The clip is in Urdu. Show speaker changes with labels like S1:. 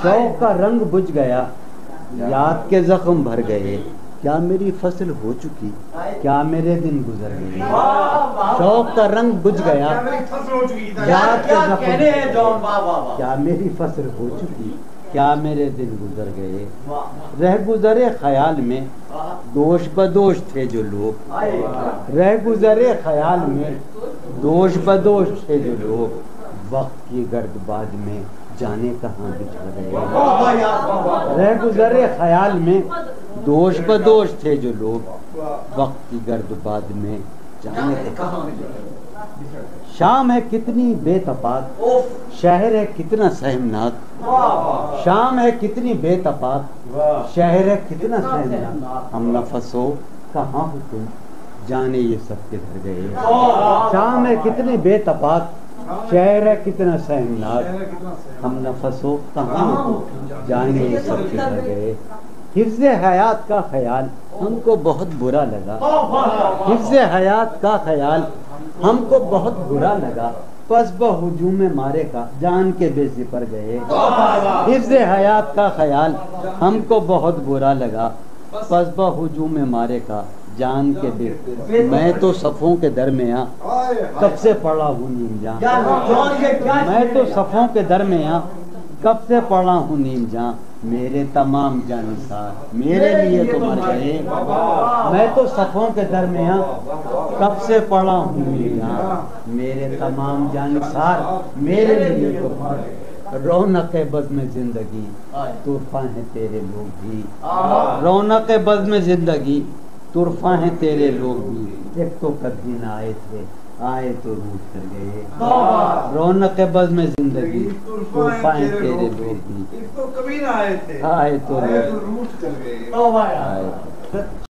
S1: شوق کا رنگ بجھ گیا، یاد کے زخم بھر گئے، کیا میری فصل ہو چکی، کیا میرے دن گزر گئے۔ شوق کا رنگ بجھ گیا، یاد کے زخم بھر گئے، کیا میری فصل ہو چکی، کیا میرے دن گزر گئے۔ رہ گزرے خیال میں دوش بدوش تھے جو لوگ، رہ گزرے خیال میں دوش بدوش تھے جو لوگ، وقت کی گرد باد میں جانے کہاں بچھڑ گئے۔ رہ گزرے خیال میں دوش بدوش تھے جو لوگ، وقت کی گرد باد میں جانے کہاں بچھڑ گئے۔ شام ہے کتنی بے تفاق، شہر ہے کتنا سہمناک، شام ہے کتنی بے تفاق، شہر ہے کتنا سہمناک، ہم نفس ہو کہاں ہو تم، جانے یہ سب کدھر گئے۔ شام ہے کتنی بے تفاق، شہر ہے کتنا سہمناک، ہم نفس ہو کہاں ہو تم، جانے یہ سب کدھر گئے۔ حفظ حیات کا خیال ہم کو بہت برا لگا، حفظ حیات کا خیال ہم کو بہت برا لگا، پس بہجوم مارے کا جان کے بے سپر گئے۔ حفظ حیات کا خیال ہم کو بہت برا لگا، پس بہجوم مارے کا جان کے بے، میں تو صفوں کے درمیاں کب سے پڑا ہوں نیم جاں، میں تو صفوں کے درمیاں کب سے پڑا ہوں نیم جاں، میرے تمام جانثار میرے لیے تو مر گئے۔ میں تو صفوں کے درمیان کب سے پڑا ہوں نیم جاں، میرے تمام جانثار میرے لیے تو مر گئے۔ رونق بزم زندگی طرفہ ہیں تیرے لوگ بھی، رونق بزم زندگی طرفہ ہیں تیرے لوگ بھی، ایک تو کبھی نہ آئے تھے آئے تو روٹ کر گئے۔ رونق بزم زندگی طرفہ ہیں تیرے لوگ بھی،
S2: ایک تو کبھی نہ آئے تھے
S1: آئے تو
S2: روٹ کر گئے۔